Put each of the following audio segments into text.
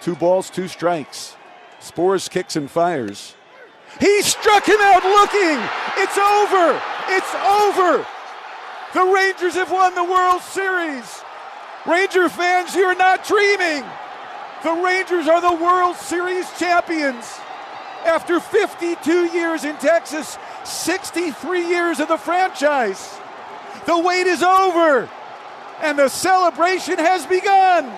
2 balls, 2 strikes. Spores kicks and fires. He struck him out looking. It's over. It's over. The Rangers have won the World Series. Ranger fans, you're not dreaming. The Rangers are the World Series champions. After 52 years in Texas, 63 years of the franchise. The wait is over, and the celebration has begun.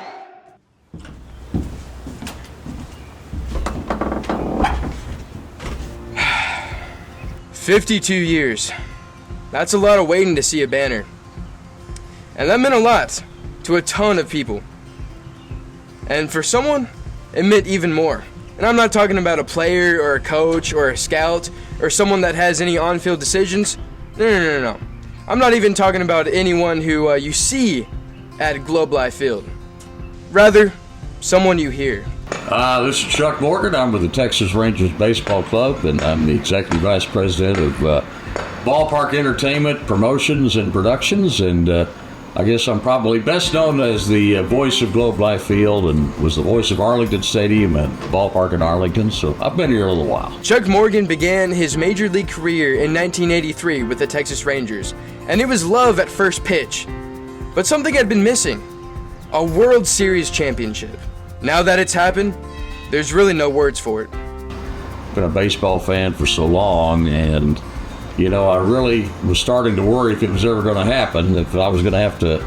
"52 years. That's a lot of waiting to see a banner. And that meant a lot to a ton of people. And for someone, it meant even more. And I'm not talking about a player or a coach or a scout or someone that has any on-field decisions. No. I'm not even talking about anyone who you see at Globe Life Field. Rather, someone you hear. This is Chuck Morgan. I'm with the Texas Rangers Baseball Club, and I'm the Executive Vice President of Ballpark Entertainment, Promotions, and Productions. And I guess I'm probably best known as the voice of Globe Life Field and was the voice of Arlington Stadium and Ballpark in Arlington. So I've been here a little while. Chuck Morgan began his major league career in 1983 with the Texas Rangers, and it was love at first pitch. But something had been missing: a World Series championship. Now that it's happened, there's really no words for it. Been a baseball fan for so long, and I really was starting to worry if it was ever going to happen, if I was going to have to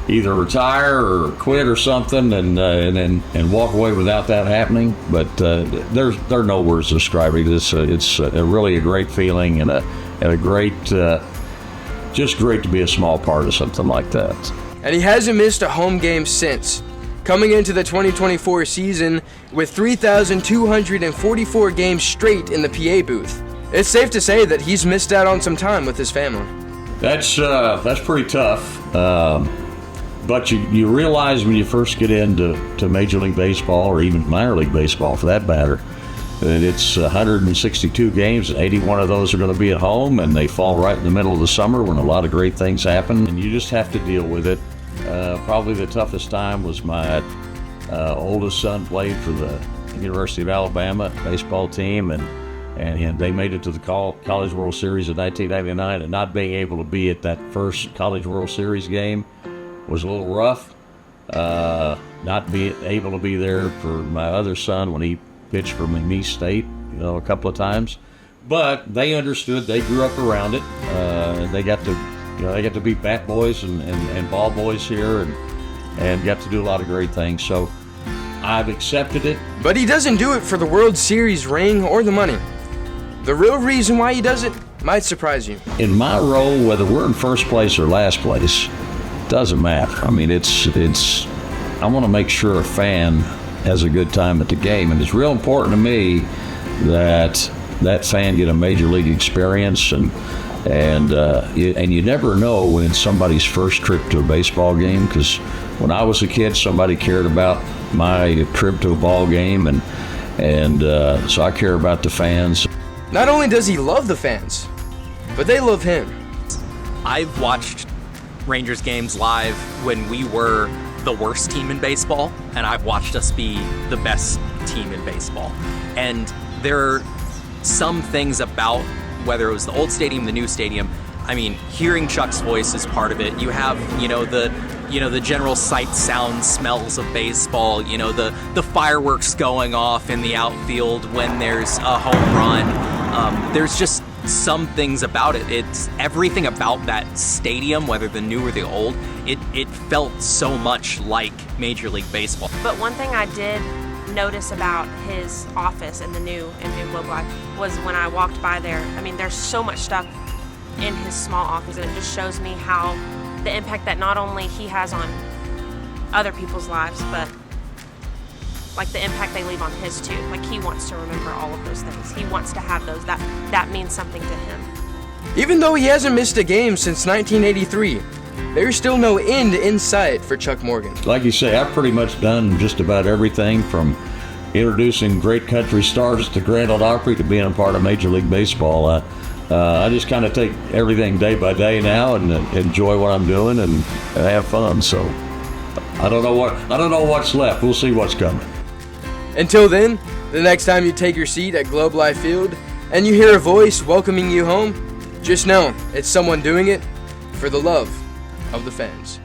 either retire or quit or something, and walk away without that happening. But there are no words describing this. It's really a great feeling and a great, just great to be a small part of something like that. And he hasn't missed a home game since, coming into the 2024 season with 3,244 games straight in the PA booth. It's safe to say that he's missed out on some time with his family. That's pretty tough, but you realize when you first get into Major League Baseball, or even minor league baseball for that matter, that it's 162 games and 81 of those are going to be at home, and they fall right in the middle of the summer when a lot of great things happen, and you just have to deal with it. Probably the toughest time was my oldest son played for the University of Alabama baseball team, and they made it to the College World Series in 1999, and not being able to be at that first College World Series game was a little rough. Not being able to be there for my other son when he pitched for McNeese State, a couple of times. But they understood. They grew up around it. They got to be bat boys and ball boys here, and got to do a lot of great things. So I've accepted it. But he doesn't do it for the World Series ring or the money. The real reason why he does it might surprise you. In my role, whether we're in first place or last place, doesn't matter. I mean, I want to make sure a fan has a good time at the game, and it's real important to me that fan get a major league experience, and you never know when it's somebody's first trip to a baseball game, because when I was a kid, somebody cared about my trip to a ball game, and so I care about the fans. Not only does he love the fans, but they love him. I've watched Rangers games live when we were the worst team in baseball, and I've watched us be the best team in baseball. And there are some things about, whether it was the old stadium, the new stadium, I mean, hearing Chuck's voice is part of it. You have, the general sight, sound, smells of baseball, the fireworks going off in the outfield when there's a home run. There's just some things about it. It's everything about that stadium, whether the new or the old, it felt so much like Major League Baseball. But one thing I did notice about his office in the new Globe Life was when I walked by there, I mean, there's so much stuff in his small office, and it just shows me how the impact that not only he has on other people's lives, but like the impact they leave on his too. Like, he wants to remember all of those things. He wants to have those. That means something to him. Even though he hasn't missed a game since 1983, there's still no end in sight for Chuck Morgan. Like you say, I've pretty much done just about everything from introducing great country stars to Grand Ole Opry to being a part of Major League Baseball. I just kind of take everything day by day now and enjoy what I'm doing and have fun. So I don't know what's left. We'll see what's coming. Until then, the next time you take your seat at Globe Life Field and you hear a voice welcoming you home, just know it's someone doing it for the love of the fans.